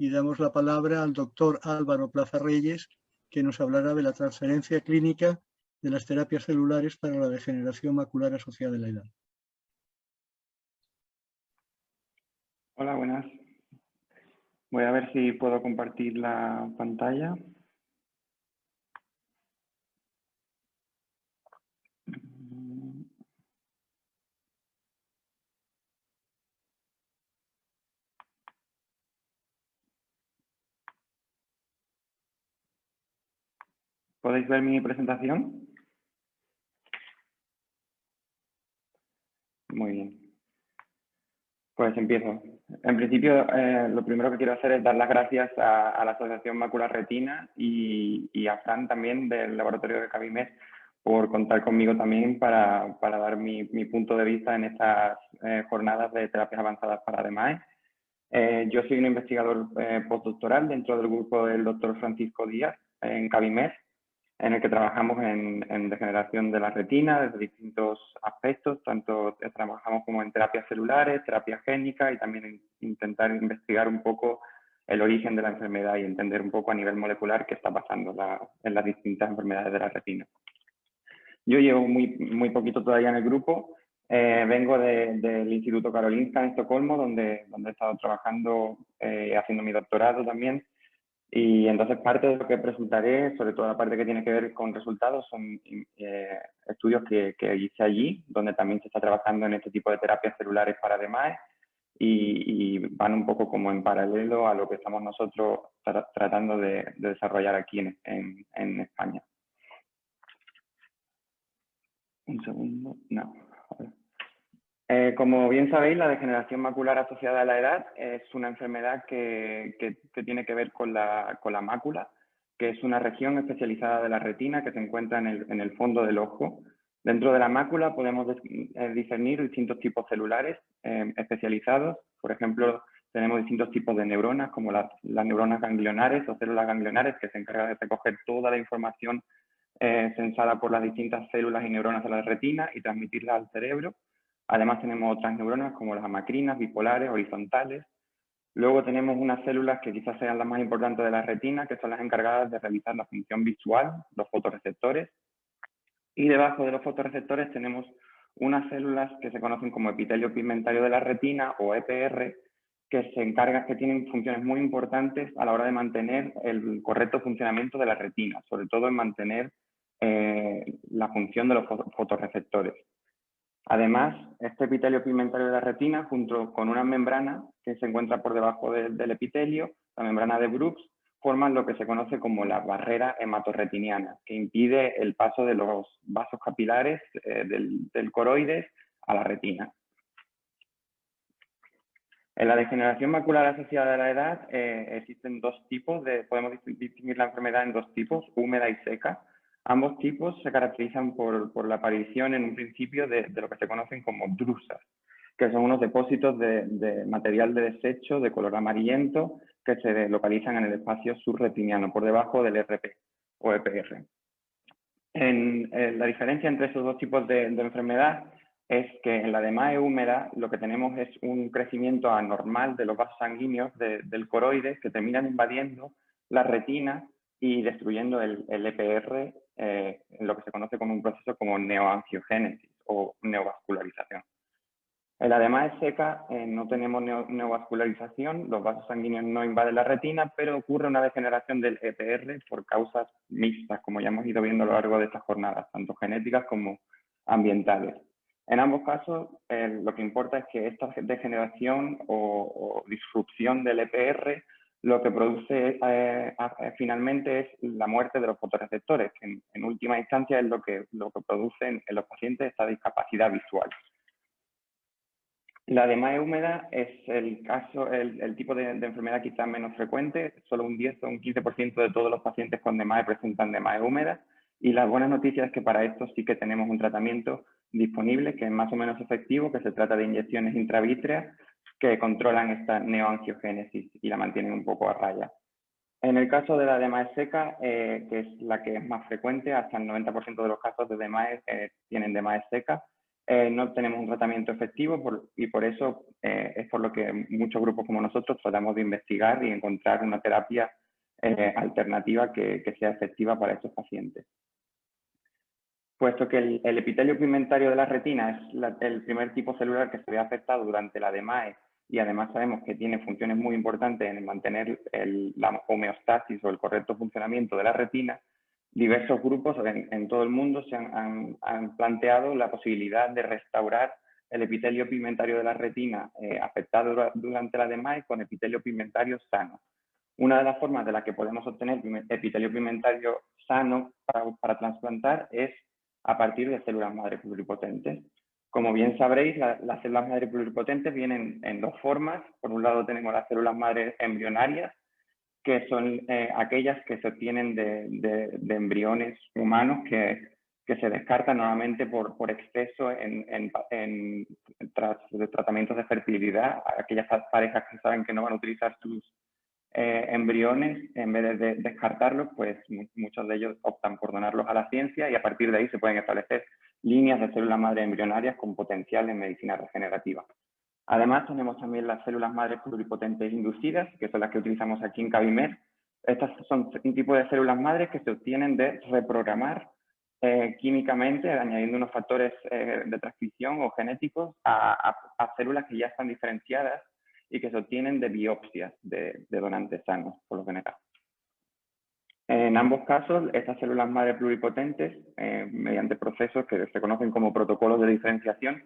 y damos la palabra al doctor Álvaro Plaza Reyes, que nos hablará de la transferencia clínica de las terapias celulares para la degeneración macular asociada a la edad. Hola, buenas. Voy a ver si puedo compartir la pantalla. ¿Podéis ver mi presentación? Muy bien. Pues empiezo. En principio, lo primero que quiero hacer es dar las gracias a la Asociación Macular Retina y a Fran también del laboratorio de Cabimed por contar conmigo también para dar mi punto de vista en estas jornadas de terapias avanzadas para DMAE. Yo soy un investigador postdoctoral dentro del grupo del doctor Francisco Díaz en Cabimed, en el que trabajamos en degeneración de la retina desde distintos aspectos, tanto trabajamos como en terapias celulares, terapia génica y también en intentar investigar un poco el origen de la enfermedad y entender un poco a nivel molecular qué está pasando en las distintas enfermedades de la retina. Yo llevo muy poquito todavía en el grupo, vengo del Instituto Karolinska en Estocolmo, donde he estado trabajando, haciendo mi doctorado también. Y entonces parte de lo que presentaré, sobre todo la parte que tiene que ver con resultados, son estudios que hice allí, donde también se está trabajando en este tipo de terapias celulares para DMAE y van un poco como en paralelo a lo que estamos nosotros tratando de desarrollar aquí en España. Un segundo, no. Como bien sabéis, la degeneración macular asociada a la edad es una enfermedad que tiene que ver con la mácula, que es una región especializada de la retina que se encuentra en el fondo del ojo. Dentro de la mácula podemos discernir distintos tipos celulares especializados. Por ejemplo, tenemos distintos tipos de neuronas, como las neuronas ganglionares o células ganglionares, que se encargan de recoger toda la información sensada por las distintas células y neuronas de la retina y transmitirla al cerebro. Además tenemos otras neuronas como las amacrinas, bipolares, horizontales. Luego tenemos unas células que quizás sean las más importantes de la retina, que son las encargadas de realizar la función visual, los fotorreceptores. Y debajo de los fotorreceptores tenemos unas células que se conocen como epitelio pigmentario de la retina o EPR, que tienen funciones muy importantes a la hora de mantener el correcto funcionamiento de la retina, sobre todo en mantener la función de los fotorreceptores. Además, este epitelio pigmentario de la retina, junto con una membrana que se encuentra por debajo del epitelio, la membrana de Brooks, forman lo que se conoce como la barrera hematorretiniana, que impide el paso de los vasos capilares del coroides a la retina. En la degeneración macular asociada a la edad existen dos tipos, podemos distinguir la enfermedad en dos tipos, húmeda y seca. Ambos tipos se caracterizan por la aparición en un principio de lo que se conocen como drusas, que son unos depósitos de material de desecho de color amarillento que se localizan en el espacio subretiniano, por debajo del RP o EPR. La diferencia entre esos dos tipos de enfermedad es que en la DMAE húmeda lo que tenemos es un crecimiento anormal de los vasos sanguíneos del coroides que terminan invadiendo la retina y destruyendo el EPR en lo que se conoce como un proceso como neoangiogénesis o neovascularización. En la DMAE seca no tenemos neovascularización, los vasos sanguíneos no invaden la retina, pero ocurre una degeneración del EPR por causas mixtas, como ya hemos ido viendo a lo largo de estas jornadas, tanto genéticas como ambientales. En ambos casos, lo que importa es que esta degeneración o disrupción del EPR lo que produce finalmente es la muerte de los fotorreceptores, que en última instancia es lo que produce en los pacientes esta discapacidad visual. La DMAE húmeda es el tipo de enfermedad quizás menos frecuente, solo un 10 o un 15% de todos los pacientes con DMAE presentan DMAE húmeda, y las buenas noticias es que para esto sí que tenemos un tratamiento disponible que es más o menos efectivo, que se trata de inyecciones intravítreas que controlan esta neoangiogénesis y la mantienen un poco a raya. En el caso de la DMAE seca, que es la que es más frecuente, hasta el 90% de los casos de DMAE tienen DMAE seca, no tenemos un tratamiento efectivo y por eso es por lo que muchos grupos como nosotros tratamos de investigar y encontrar una terapia alternativa que sea efectiva para estos pacientes. Puesto que el epitelio pigmentario de la retina es el primer tipo celular que se ve afectado durante la DMAE y además sabemos que tiene funciones muy importantes en mantener la homeostasis o el correcto funcionamiento de la retina, diversos grupos en todo el mundo se han planteado la posibilidad de restaurar el epitelio pigmentario de la retina afectado durante la DMAE con epitelio pigmentario sano. Una de las formas de las que podemos obtener epitelio pigmentario sano para trasplantar es a partir de células madre pluripotentes. Como bien sabréis, las células madre pluripotentes vienen en dos formas. Por un lado tenemos las células madre embrionarias, que son aquellas que se obtienen de embriones humanos que se descartan nuevamente por exceso en tratamientos de fertilidad. Aquellas parejas que saben que no van a utilizar sus embriones, en vez de descartarlos, pues muchos de ellos optan por donarlos a la ciencia y a partir de ahí se pueden establecer líneas de células madre embrionarias con potencial en medicina regenerativa. Además, tenemos también las células madres pluripotentes inducidas, que son las que utilizamos aquí en Cabimer. Estas son un tipo de células madres que se obtienen de reprogramar químicamente, añadiendo unos factores de transcripción o genéticos a células que ya están diferenciadas y que se obtienen de biopsias de donantes sanos, por lo general. En ambos casos, estas células madre pluripotentes, mediante procesos que se conocen como protocolos de diferenciación,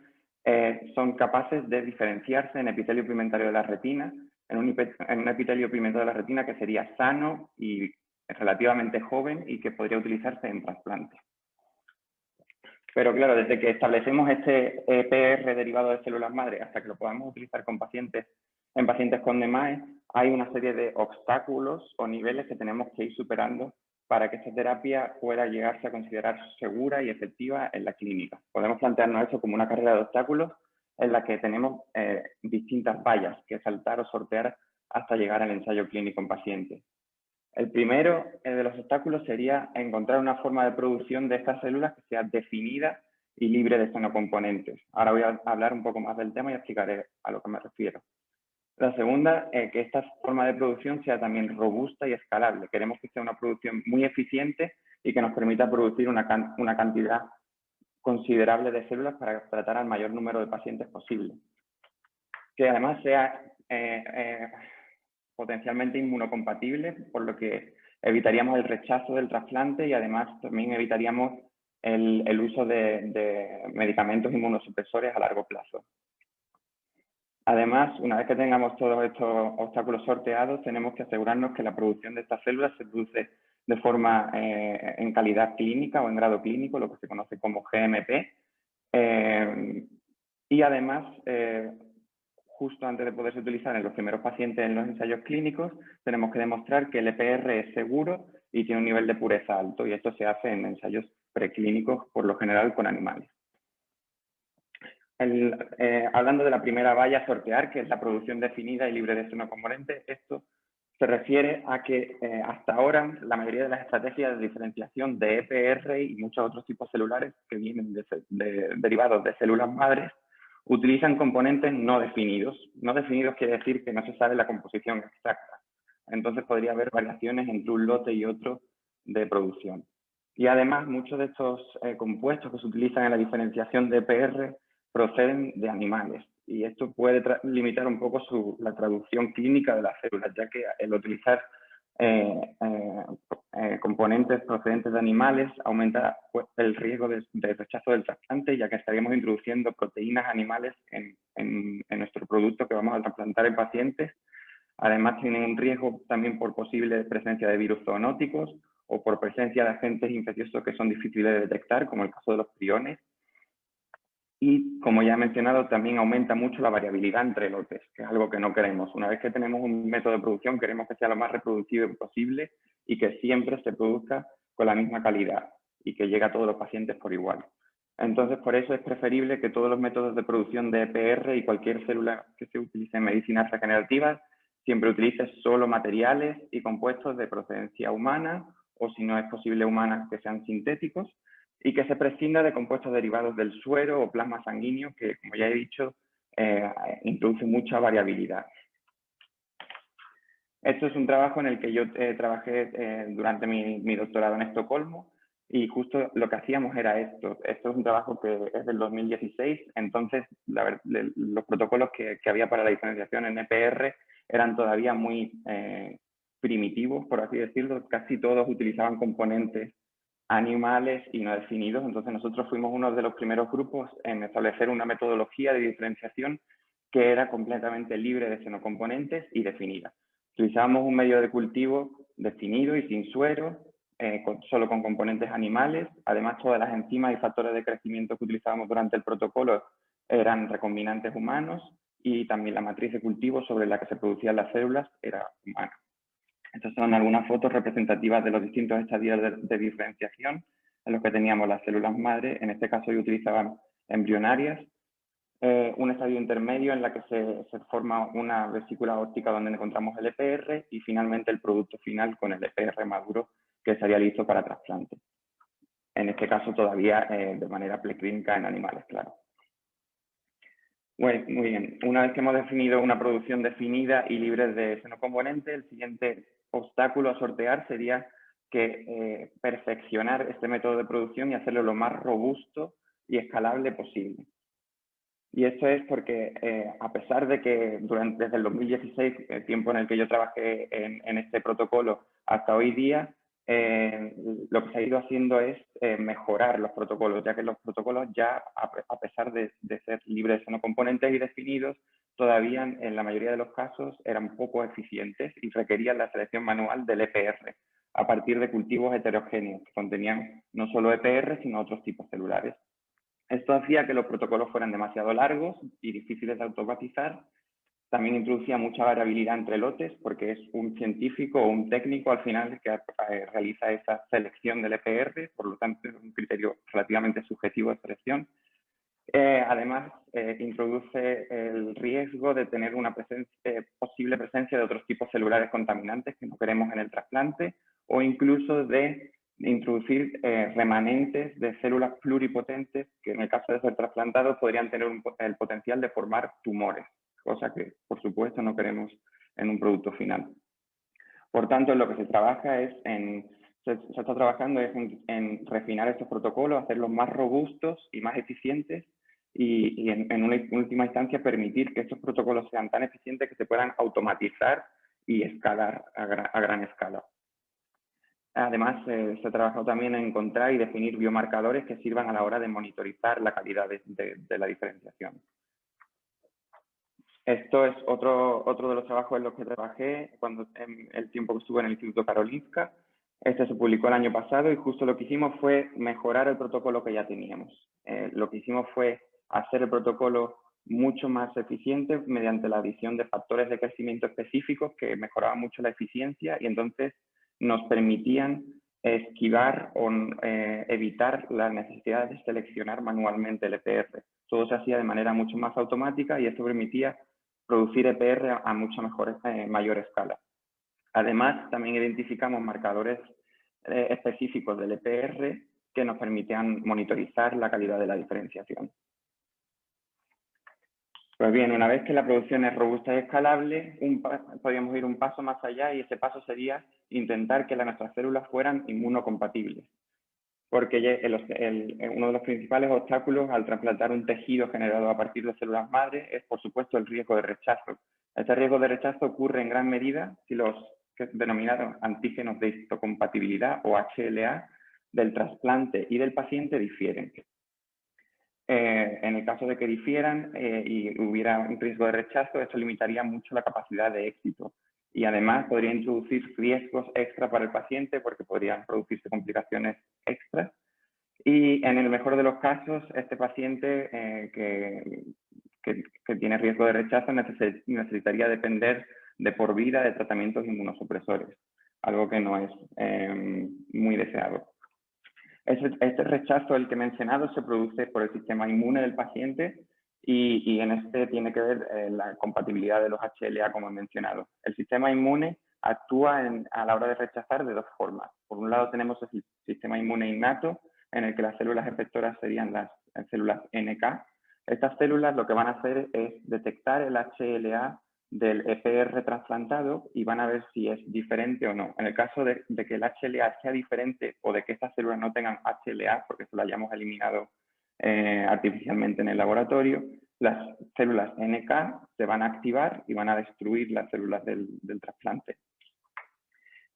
son capaces de diferenciarse en epitelio pigmentario de la retina, en un epitelio pigmentario de la retina que sería sano y relativamente joven y que podría utilizarse en trasplante. Pero claro, desde que establecemos este EPR derivado de células madre hasta que lo podamos utilizar en pacientes con DMAE, hay una serie de obstáculos o niveles que tenemos que ir superando para que esta terapia pueda llegarse a considerar segura y efectiva en la clínica. Podemos plantearnos eso como una carrera de obstáculos en la que tenemos distintas vallas que saltar o sortear hasta llegar al ensayo clínico en pacientes. El primero de los obstáculos sería encontrar una forma de producción de estas células que sea definida y libre de xenocomponentes. Ahora voy a hablar un poco más del tema y explicaré a lo que me refiero. La segunda, que esta forma de producción sea también robusta y escalable. Queremos que sea una producción muy eficiente y que nos permita producir una cantidad considerable de células para tratar al mayor número de pacientes posible. Que además sea potencialmente inmunocompatible, por lo que evitaríamos el rechazo del trasplante y además también evitaríamos el uso de medicamentos inmunosupresores a largo plazo. Además, una vez que tengamos todos estos obstáculos sorteados, tenemos que asegurarnos que la producción de estas células se produce de forma en calidad clínica o en grado clínico, lo que se conoce como GMP. Y además, justo antes de poderse utilizar en los primeros pacientes en los ensayos clínicos, tenemos que demostrar que el EPR es seguro y tiene un nivel de pureza alto, y esto se hace en ensayos preclínicos, por lo general con animales. Hablando de la primera valla a sortear, que es la producción definida y libre de xenocomponentes, esto se refiere a que hasta ahora la mayoría de las estrategias de diferenciación de EPR y muchos otros tipos celulares que vienen derivados de células madres utilizan componentes no definidos. No definidos quiere decir que no se sabe la composición exacta. Entonces podría haber variaciones entre un lote y otro de producción. Y además muchos de estos compuestos que se utilizan en la diferenciación de EPR proceden de animales y esto puede limitar un poco la traducción clínica de las células, ya que el utilizar componentes procedentes de animales aumenta el riesgo de rechazo del trasplante, ya que estaríamos introduciendo proteínas animales en nuestro producto que vamos a trasplantar en pacientes. Además, tienen un riesgo también por posible presencia de virus zoonóticos o por presencia de agentes infecciosos que son difíciles de detectar, como el caso de los priones. Y, como ya he mencionado, también aumenta mucho la variabilidad entre lotes, que es algo que no queremos. Una vez que tenemos un método de producción, queremos que sea lo más reproducible posible y que siempre se produzca con la misma calidad y que llegue a todos los pacientes por igual. Entonces, por eso es preferible que todos los métodos de producción de EPR y cualquier célula que se utilice en medicinas regenerativas siempre utilice solo materiales y compuestos de procedencia humana o, si no es posible, humanas, que sean sintéticos, y que se prescinda de compuestos derivados del suero o plasma sanguíneo, que, como ya he dicho, introduce mucha variabilidad. Esto es un trabajo en el que yo trabajé durante mi doctorado en Estocolmo, y justo lo que hacíamos era esto. Esto es un trabajo que es del 2016, entonces los protocolos que había para la diferenciación en EPR eran todavía muy primitivos, por así decirlo. Casi todos utilizaban componentes animales y no definidos, entonces nosotros fuimos uno de los primeros grupos en establecer una metodología de diferenciación que era completamente libre de xenocomponentes y definida. Utilizábamos un medio de cultivo definido y sin suero, solo con componentes animales. Además, todas las enzimas y factores de crecimiento que utilizábamos durante el protocolo eran recombinantes humanos, y también la matriz de cultivo sobre la que se producían las células era humana. Estas son algunas fotos representativas de los distintos estadios de diferenciación en los que teníamos las células madre. En este caso yo utilizaba embrionarias, un estadio intermedio en la que se forma una vesícula óptica donde encontramos el EPR, y finalmente el producto final con el EPR maduro que estaría listo para trasplante. En este caso todavía de manera preclínica en animales, claro. Bueno, muy bien. Una vez que hemos definido una producción definida y libre de xenocomponentes, el siguiente obstáculo a sortear sería que perfeccionar este método de producción y hacerlo lo más robusto y escalable posible. Y esto es porque, a pesar de que desde el 2016, el tiempo en el que yo trabajé en este protocolo, hasta hoy día, lo que se ha ido haciendo es mejorar los protocolos, ya que los protocolos ya, a pesar de ser libres de xenocomponentes y definidos, todavía en la mayoría de los casos eran poco eficientes y requerían la selección manual del EPR a partir de cultivos heterogéneos que contenían no solo EPR, sino otros tipos celulares. Esto hacía que los protocolos fueran demasiado largos y difíciles de automatizar. También introducía mucha variabilidad entre lotes, porque es un científico o un técnico al final que realiza esa selección del EPR, por lo tanto es un criterio relativamente subjetivo de selección. Además, introduce el riesgo de tener una posible presencia de otros tipos celulares contaminantes que no queremos en el trasplante, o incluso de introducir remanentes de células pluripotentes que en el caso de ser trasplantados podrían tener el potencial de formar tumores, cosa que por supuesto no queremos en un producto final. Por tanto, en lo que se trabaja es se está trabajando en refinar estos protocolos, hacerlos más robustos y más eficientes, y en una última instancia permitir que estos protocolos sean tan eficientes que se puedan automatizar y escalar a gran escala. Además, se ha trabajado también en encontrar y definir biomarcadores que sirvan a la hora de monitorizar la calidad de la diferenciación. Esto es otro de los trabajos en los que trabajé en el tiempo que estuve en el Instituto Karolinska. Este se publicó el año pasado y justo lo que hicimos fue mejorar el protocolo que ya teníamos. Lo que hicimos fue hacer el protocolo mucho más eficiente mediante la adición de factores de crecimiento específicos que mejoraban mucho la eficiencia, y entonces nos permitían esquivar o evitar la necesidad de seleccionar manualmente el EPR. Todo se hacía de manera mucho más automática, y esto permitía producir EPR a mucha mayor escala. Además, también identificamos marcadores específicos del EPR que nos permitían monitorizar la calidad de la diferenciación. Pues bien, una vez que la producción es robusta y escalable, podríamos ir un paso más allá, y ese paso sería intentar que nuestras células fueran inmunocompatibles. Porque uno de los principales obstáculos al trasplantar un tejido generado a partir de células madre es, por supuesto, el riesgo de rechazo. Este riesgo de rechazo ocurre en gran medida si los que denominados antígenos de histocompatibilidad o HLA del trasplante y del paciente difieren. En el caso de que difieran y hubiera un riesgo de rechazo, esto limitaría mucho la capacidad de éxito, y además podría introducir riesgos extra para el paciente porque podrían producirse complicaciones extras. Y en el mejor de los casos, este paciente que tiene riesgo de rechazo necesitaría depender de por vida de tratamientos inmunosupresores, algo que no es muy deseado. Este rechazo, el que he mencionado, se produce por el sistema inmune del paciente, y en este tiene que ver la compatibilidad de los HLA, como he mencionado. El sistema inmune actúa a la hora de rechazar de dos formas. Por un lado tenemos el sistema inmune innato, en el que las células efectoras serían las células NK. Estas células lo que van a hacer es detectar el HLA del EPR trasplantado y van a ver si es diferente o no. En el caso de que el HLA sea diferente o de que estas células no tengan HLA, porque se lo hayamos eliminado artificialmente en el laboratorio, las células NK se van a activar y van a destruir las células del trasplante.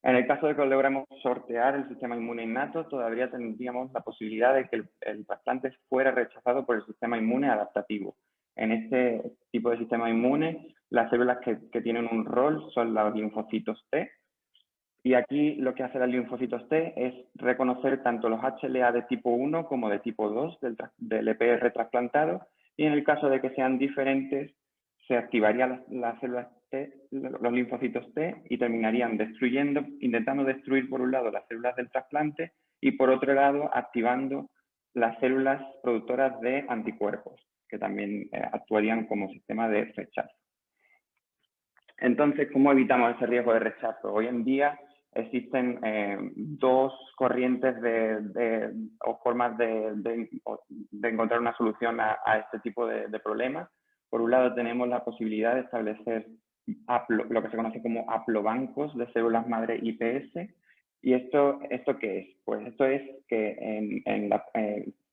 En el caso de que logremos sortear el sistema inmune innato, todavía tendríamos la posibilidad de que el trasplante fuera rechazado por el sistema inmune adaptativo. En este tipo de sistema inmune, las células que tienen un rol son los linfocitos T. Y aquí lo que hace los linfocitos T es reconocer tanto los HLA de tipo 1 como de tipo 2 del EPR trasplantado. Y en el caso de que sean diferentes, se activarían las células T, los linfocitos T, y terminarían destruyendo, intentando destruir por un lado las células del trasplante y por otro lado activando las células productoras de anticuerpos, que también actuarían como sistema de rechazo. Entonces, ¿cómo evitamos ese riesgo de rechazo? Hoy en día existen dos corrientes o formas de encontrar una solución a este tipo de problemas. Por un lado, tenemos la posibilidad de establecer lo que se conoce como haplobancos de células madre IPS. ¿Y esto qué es? Pues esto es que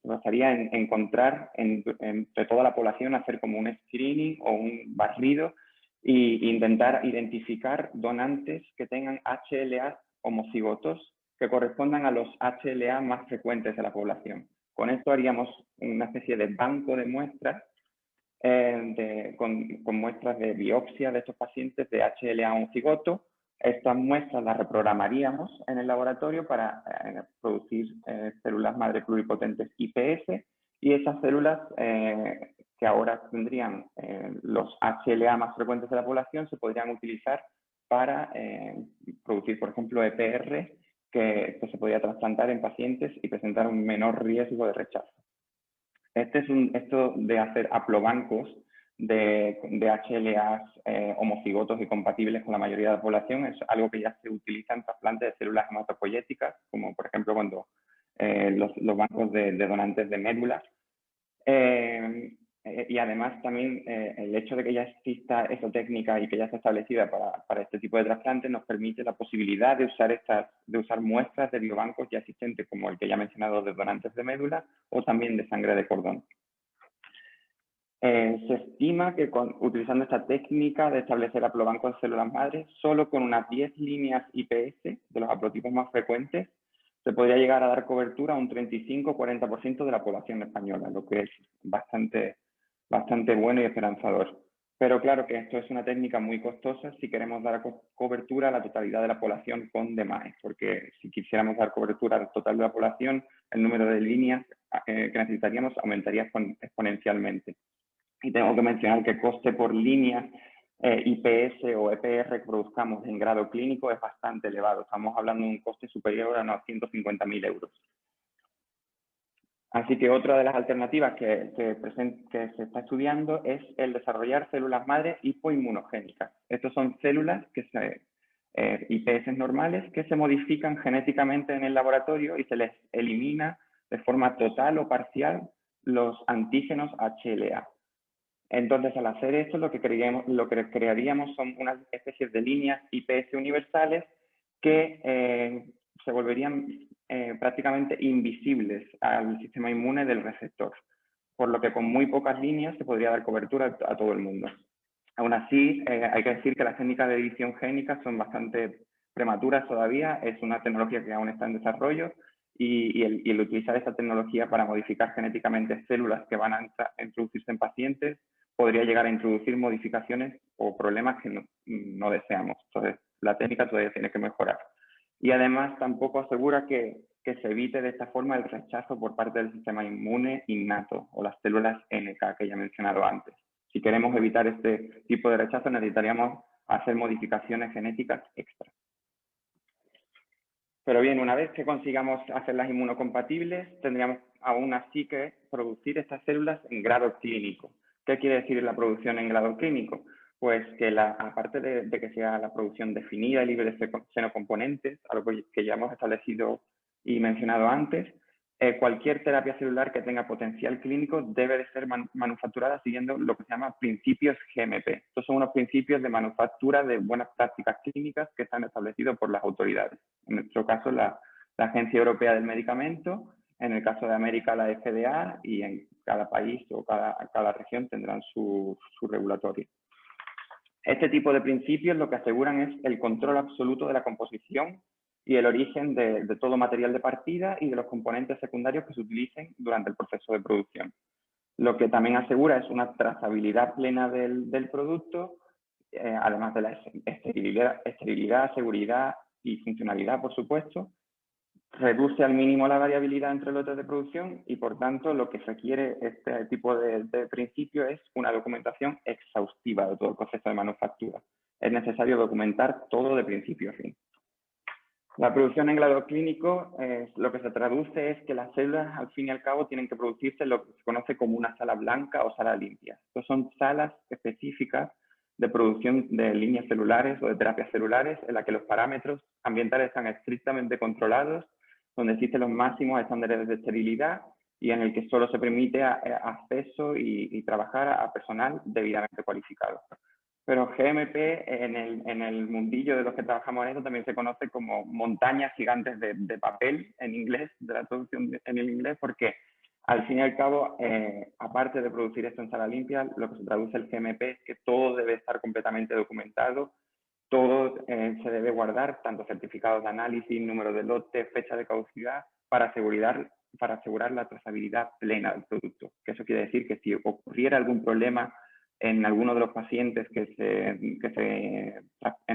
bastaría en encontrar entre toda la población, hacer como un screening o un barrido e intentar identificar donantes que tengan HLA homocigotos que correspondan a los HLA más frecuentes de la población. Con esto haríamos una especie de banco de muestras con muestras de biopsia de estos pacientes de HLA homocigoto. Estas muestras las reprogramaríamos en el laboratorio para producir células madre pluripotentes IPS, y esas células que ahora tendrían los HLA más frecuentes de la población se podrían utilizar para producir, por ejemplo, EPR que se podría trasplantar en pacientes y presentar un menor riesgo de rechazo. Esto de hacer haplobancos de HLAs homocigotos y compatibles con la mayoría de la población es algo que ya se utiliza en trasplantes de células hematopoyéticas, como por ejemplo cuando los bancos de donantes de médula. Y además también el hecho de que ya exista esa técnica y que ya está establecida para este tipo de trasplantes nos permite la posibilidad de usar muestras de biobancos ya existentes, como el que ya he mencionado de donantes de médula o también de sangre de cordón. Se estima que utilizando esta técnica de establecer haplobancos de células madres, solo con unas 10 líneas IPS de los haplotipos más frecuentes, se podría llegar a dar cobertura a un 35-40% de la población española, lo que es bastante bueno y esperanzador. Pero claro que esto es una técnica muy costosa si queremos dar cobertura a la totalidad de la población con DMAE, porque si quisiéramos dar cobertura al total de la población, el número de líneas que necesitaríamos aumentaría exponencialmente. Y tengo que mencionar que el coste por línea IPS o EPR que produzcamos en grado clínico es bastante elevado. Estamos hablando de un coste superior a unos 150.000 euros. Así que otra de las alternativas que se está estudiando es el desarrollar células madre hipoinmunogénicas. Estas son células IPS normales que se modifican genéticamente en el laboratorio y se les elimina de forma total o parcial los antígenos HLA. Entonces, al hacer esto, lo que crearíamos son unas especies de líneas IPS universales que se volverían prácticamente invisibles al sistema inmune del receptor, por lo que con muy pocas líneas se podría dar cobertura a todo el mundo. Aún así, hay que decir que las técnicas de edición génica son bastante prematuras todavía, es una tecnología que aún está en desarrollo y el utilizar esta tecnología para modificar genéticamente células que van a introducirse en pacientes podría llegar a introducir modificaciones o problemas que no deseamos. Entonces, la técnica todavía tiene que mejorar. Y además tampoco asegura que se evite de esta forma el rechazo por parte del sistema inmune innato o las células NK que ya he mencionado antes. Si queremos evitar este tipo de rechazo, necesitaríamos hacer modificaciones genéticas extra. Pero bien, una vez que consigamos hacerlas inmunocompatibles, tendríamos aún así que producir estas células en grado clínico. ¿Qué quiere decir la producción en grado clínico? Pues que aparte de que sea la producción definida y libre de xenocomponentes, algo que ya hemos establecido y mencionado antes, cualquier terapia celular que tenga potencial clínico debe de ser manufacturada siguiendo lo que se llama principios GMP. Estos son unos principios de manufactura de buenas prácticas clínicas que están establecidos por las autoridades. En nuestro caso, la Agencia Europea del Medicamento, en el caso de América, la FDA, y en cada país o cada región tendrán su regulatorio. Este tipo de principios lo que aseguran es el control absoluto de la composición y el origen de todo material de partida y de los componentes secundarios que se utilicen durante el proceso de producción. Lo que también asegura es una trazabilidad plena del producto, además de la esterilidad, seguridad y funcionalidad, por supuesto. Reduce al mínimo la variabilidad entre lotes de producción y, por tanto, lo que requiere este tipo de principio es una documentación exhaustiva de todo el proceso de manufactura. Es necesario documentar todo de principio a fin. La producción en grado clínico, lo que se traduce es que las células, al fin y al cabo, tienen que producirse en lo que se conoce como una sala blanca o sala limpia. Estas son salas específicas de producción de líneas celulares o de terapias celulares en las que los parámetros ambientales están estrictamente controlados, donde existen los máximos estándares de esterilidad y en el que solo se permite acceso y trabajar a personal debidamente cualificado. Pero GMP en el mundillo de los que trabajamos en esto también se conoce como montañas gigantes de papel en inglés, de la traducción en el inglés, porque al fin y al cabo, aparte de producir esto en sala limpia, lo que se traduce el GMP es que todo debe estar completamente documentado, todo se debe guardar, tanto certificados de análisis, número de lote, fecha de caducidad, para asegurar la trazabilidad plena del producto. Que eso quiere decir que si ocurriera algún problema en alguno de los pacientes en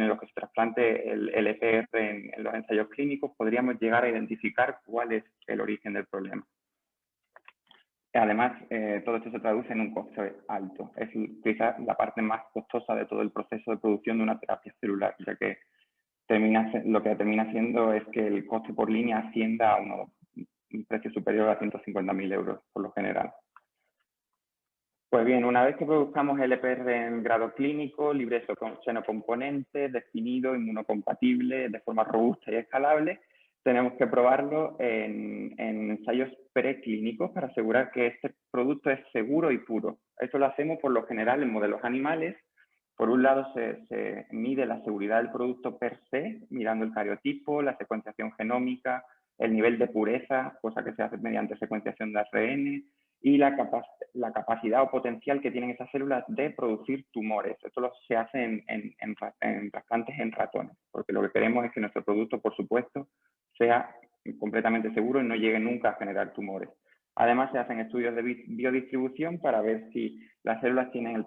los que se trasplante el EPR en los ensayos clínicos, podríamos llegar a identificar cuál es el origen del problema. Además, todo esto se traduce en un coste alto. Es quizás la parte más costosa de todo el proceso de producción de una terapia celular, ya que lo que termina siendo es que el coste por línea ascienda a un precio superior a 150.000 euros por lo general. Pues bien, una vez que produzcamos el EPR en grado clínico, libre de xenocomponentes, definido, inmunocompatible, de forma robusta y escalable, tenemos que probarlo en ensayos preclínicos para asegurar que este producto es seguro y puro. Esto lo hacemos por lo general en modelos animales. Por un lado, se mide la seguridad del producto per se, mirando el cariotipo, la secuenciación genómica, el nivel de pureza, cosa que se hace mediante secuenciación de ARN, y la capacidad o potencial que tienen esas células de producir tumores. Esto se hace en trasplantes en ratones, porque lo que queremos es que nuestro producto, por supuesto, sea completamente seguro y no llegue nunca a generar tumores. Además, se hacen estudios de biodistribución para ver si las células tienen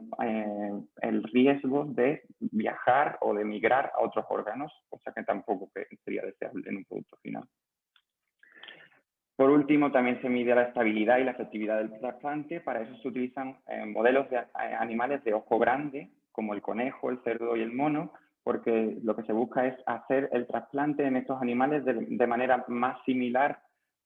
el riesgo de viajar o de migrar a otros órganos, cosa que tampoco sería deseable en un producto final. Por último, también se mide la estabilidad y la efectividad del trasplante. Para eso se utilizan modelos de animales de ojo grande, como el conejo, el cerdo y el mono, porque lo que se busca es hacer el trasplante en estos animales de manera más similar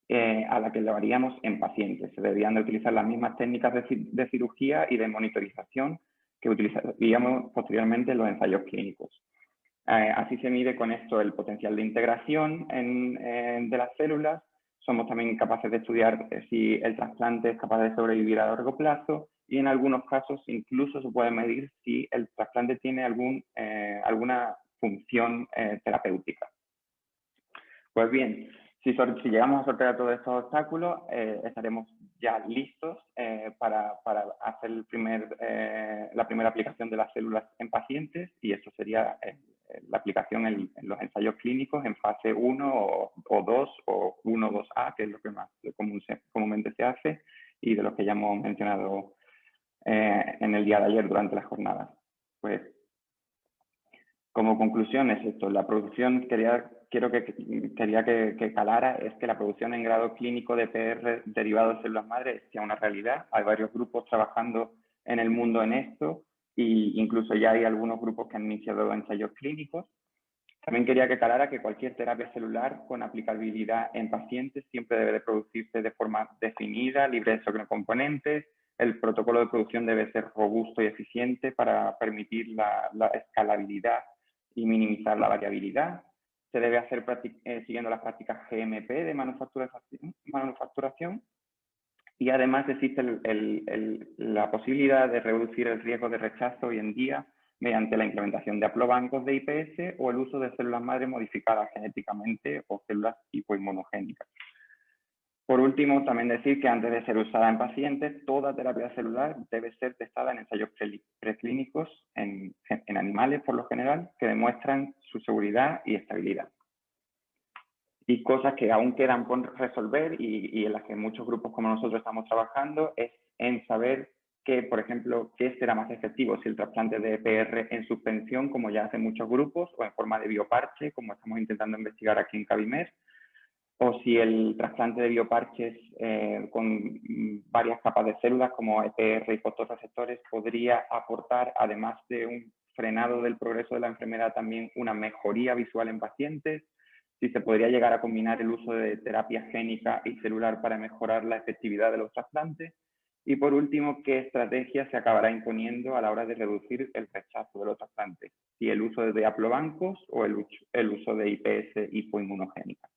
a la que lo haríamos en pacientes. Se deberían de utilizar las mismas técnicas de cirugía y de monitorización que utilizaríamos posteriormente en los ensayos clínicos. Así se mide con esto el potencial de integración de las células. Somos también capaces de estudiar si el trasplante es capaz de sobrevivir a largo plazo y en algunos casos incluso se puede medir si el trasplante tiene alguna función terapéutica. Pues bien, si llegamos a sortear todos estos obstáculos, estaremos ya listos para hacer la primera aplicación de las células en pacientes, y esto sería la aplicación en los ensayos clínicos en fase 1 o 2 o 1-2A, que es lo que más comúnmente se hace y de los que ya hemos mencionado en el día de ayer durante las jornadas. Pues, como conclusión es esto: la producción, quería que calara, es que la producción en grado clínico de EPR derivado de células madre es ya una realidad. Hay varios grupos trabajando en el mundo en esto, e incluso ya hay algunos grupos que han iniciado ensayos clínicos. También quería que calara que cualquier terapia celular con aplicabilidad en pacientes siempre debe de producirse de forma definida, libre de xenocomponentes. El protocolo de producción debe ser robusto y eficiente para permitir la escalabilidad y minimizar la variabilidad. se debe hacer siguiendo las prácticas GMP de manufacturación y además existe la posibilidad de reducir el riesgo de rechazo hoy en día mediante la implementación de haplobancos de IPS o el uso de células madre modificadas genéticamente o células hipoinmunogénicas. Por último, también decir que antes de ser usada en pacientes, toda terapia celular debe ser testada en ensayos preclínicos en animales, por lo general, que demuestran su seguridad y estabilidad. Y cosas que aún quedan por resolver y en las que muchos grupos como nosotros estamos trabajando es en saber que, por ejemplo, qué será más efectivo, si el trasplante de EPR en suspensión, como ya hacen muchos grupos, o en forma de bioparche, como estamos intentando investigar aquí en Cabimer, o si el trasplante de bioparches con varias capas de células como EPR y fotorreceptores podría aportar, además de un frenado del progreso de la enfermedad, también una mejoría visual en pacientes, si se podría llegar a combinar el uso de terapia génica y celular para mejorar la efectividad de los trasplantes, y por último, qué estrategia se acabará imponiendo a la hora de reducir el rechazo de los trasplantes, si el uso de haplobancos o el uso de IPS hipoinmunogénica.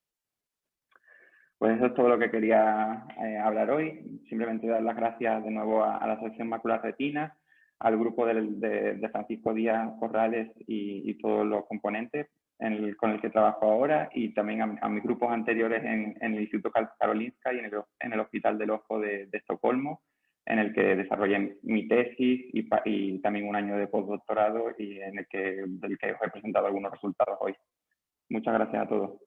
Pues eso es todo lo que quería hablar hoy. Simplemente dar las gracias de nuevo a la Asociación Macular Retina, al grupo de Francisco Díaz Corrales y todos los componentes con el que trabajo ahora, y también a mis grupos anteriores en el Instituto Karolinska y en el Hospital del Ojo de Estocolmo, en el que desarrollé mi tesis y también un año de postdoctorado y del que os he presentado algunos resultados hoy. Muchas gracias a todos.